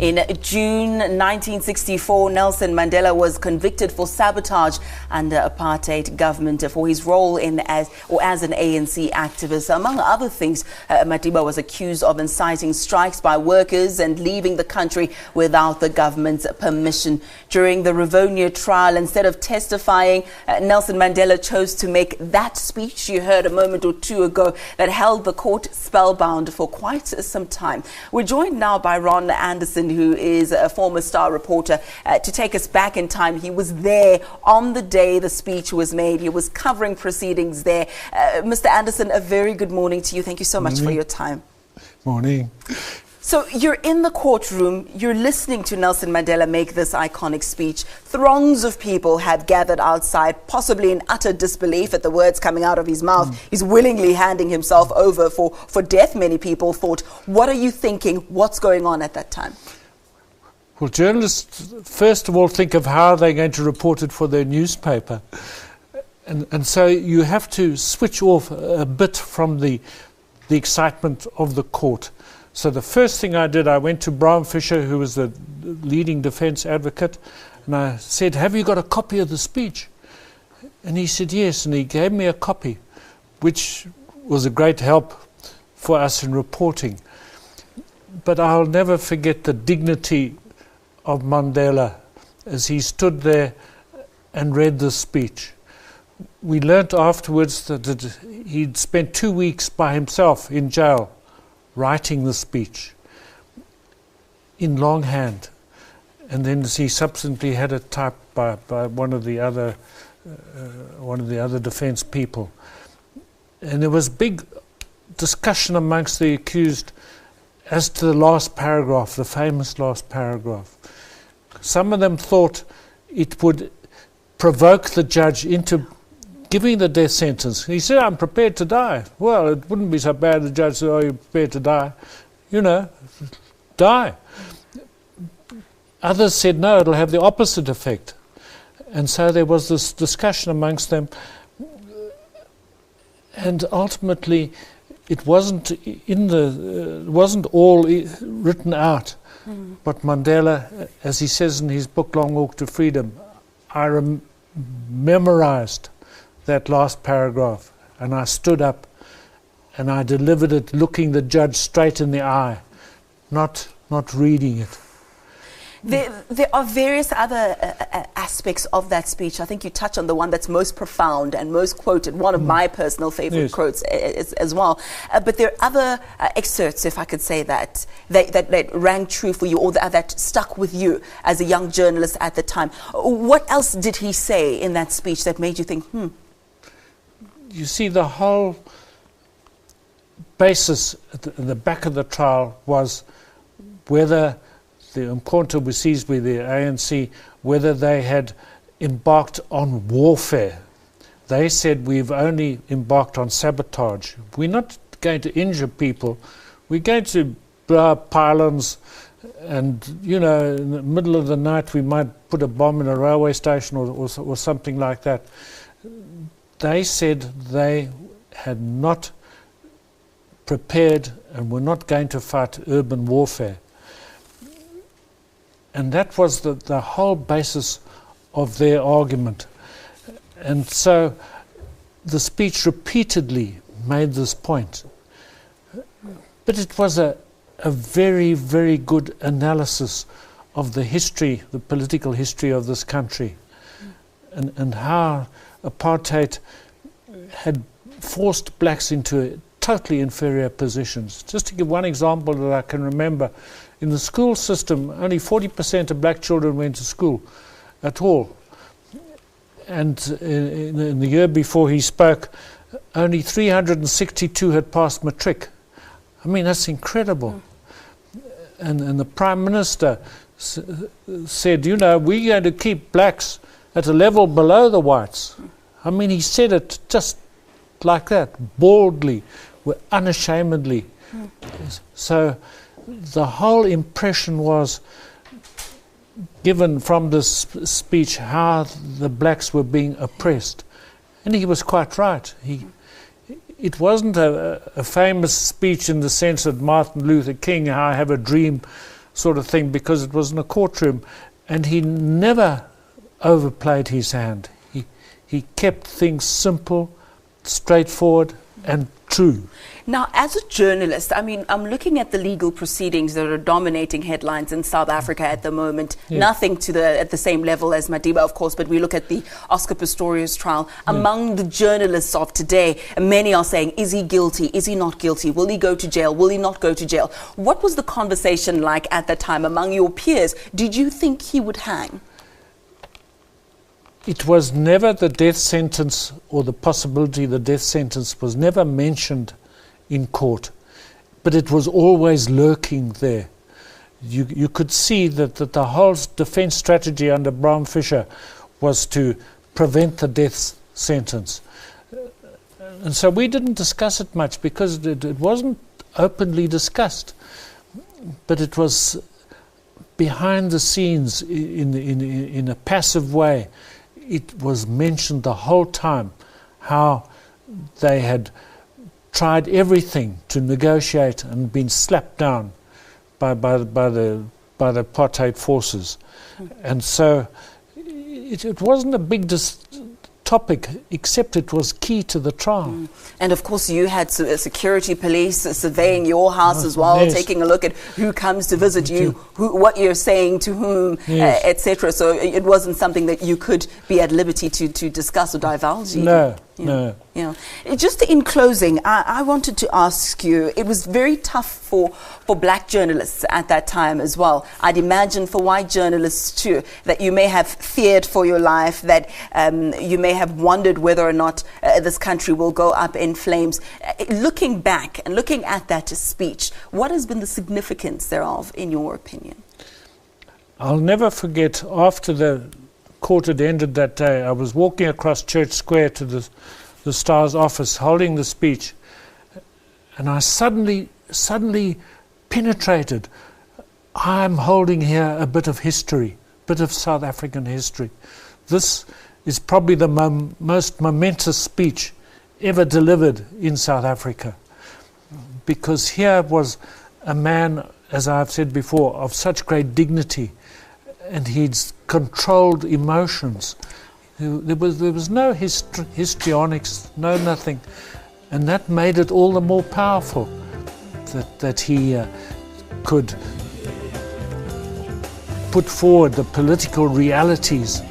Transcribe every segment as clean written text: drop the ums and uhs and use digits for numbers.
In June 1964, Nelson Mandela was convicted for sabotage under apartheid government for his role as an ANC activist. Among other things, Madiba was accused of inciting strikes by workers and leaving the country without the government's permission. During the Rivonia trial, instead of testifying, Nelson Mandela chose to make that speech you heard a moment or two ago that held the court spellbound for quite some time. We're joined now by Ron Anderson, who is a former Star reporter, to take us back in time. He was there on the day the speech was made. He was covering proceedings there. Mr. Anderson, a very good morning to you. Thank you so much for your time. Morning. So you're in the courtroom, you're listening to Nelson Mandela make this iconic speech. Throngs of people had gathered outside, possibly in utter disbelief at the words coming out of his mouth. He's willingly handing himself over for death, many people thought. What are you thinking? What's going on at that time? Well, journalists, first of all, think of how they're going to report it for their newspaper. And so you have to switch off a bit from the excitement of the court. So the first thing I did, I went to Brian Fisher, who was the leading defense advocate, and I said, "Have you got a copy of the speech?" And he said, "Yes," and he gave me a copy, which was a great help for us in reporting. But I'll never forget the dignity of Mandela as he stood there and read the speech. We learnt afterwards that he'd spent 2 weeks by himself in jail writing the speech in longhand, and then he subsequently had it typed by one of the other defence people. And there was big discussion amongst the accused as to the last paragraph, the famous last paragraph. Some of them thought it would provoke the judge into giving the death sentence. He said, "I'm prepared to die." Well, it wouldn't be so bad. The judge said, "Oh, you're prepared to die? You know, die." Others said, "No, it'll have the opposite effect." And so there was this discussion amongst them. And ultimately, it wasn't all written out. But Mandela, as he says in his book, Long Walk to Freedom, I memorized that last paragraph, and I stood up and I delivered it looking the judge straight in the eye, not reading it. There are various other aspects of that speech. I think you touch on the one that's most profound and most quoted, one of my personal favorite quotes as well. But there are other excerpts, if I could say that rang true for you, or that stuck with you as a young journalist at the time. What else did he say in that speech that made you think, You see, the whole basis at the back of the trial was whether the Umkhonto we seized with the ANC, whether they had embarked on warfare. They said, "We've only embarked on sabotage. We're not going to injure people. We're going to blow up pylons, and, you know, in the middle of the night we might put a bomb in a railway station or something like that." They said they had not prepared and were not going to fight urban warfare. And that was the whole basis of their argument. And so the speech repeatedly made this point. But it was a very, very good analysis of the history, the political history of this country, and how apartheid had forced blacks into totally inferior positions. Just to give one example that I can remember, in the school system, only 40% of black children went to school at all. And in the year before he spoke, only 362 had passed matric. I mean, that's incredible. And the Prime Minister said, "You know, we're going to keep blacks at a level below the whites." I mean, he said it just like that, boldly, unashamedly. So the whole impression was given from this speech how the blacks were being oppressed. And he was quite right. It wasn't a famous speech in the sense that Martin Luther King, "I have a dream sort of thing, because it was in a courtroom, and he never overplayed his hand. He kept things simple, straightforward, and true. Now, as a journalist, I mean, I'm looking at the legal proceedings that are dominating headlines in South Africa at the moment. Yeah. Nothing at the same level as Madiba, of course, but we look at the Oscar Pistorius trial. Yeah. Among the journalists of today, many are saying, is he guilty? Is he not guilty? Will he go to jail? Will he not go to jail? What was the conversation like at that time among your peers? Did you think he would hang? It was never the death sentence, or the possibility of the death sentence was never mentioned in court, but it was always lurking there. You could see that the whole defense strategy under Brown Fisher was to prevent the death sentence. And so we didn't discuss it much because it wasn't openly discussed, but it was behind the scenes in a passive way. It was mentioned the whole time how they had tried everything to negotiate and been slapped down by the apartheid forces. And so it wasn't a big topic, except it was key to the trial. And of course you had security police surveying your house as well, yes, taking a look at who comes to visit you, what you're saying to whom, yes, etc. So it wasn't something that you could be at liberty to discuss or divulge. No. No. Yeah. Just in closing, I wanted to ask you, it was very tough for black journalists at that time as well. I'd imagine for white journalists too, that you may have feared for your life, that you may have wondered whether or not this country will go up in flames. Looking back and looking at that speech, what has been the significance thereof, in your opinion? I'll never forget, after the court had ended that day, I was walking across Church Square to the Star's office holding the speech, and I suddenly penetrated. I'm holding here a bit of history, a bit of South African history. This is probably the most momentous speech ever delivered in South Africa, because here was a man, as I've said before, of such great dignity, and he'd controlled emotions. There was no histrionics, no nothing, and that made it all the more powerful that he could put forward the political realities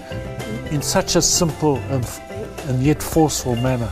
in such a simple and yet forceful manner.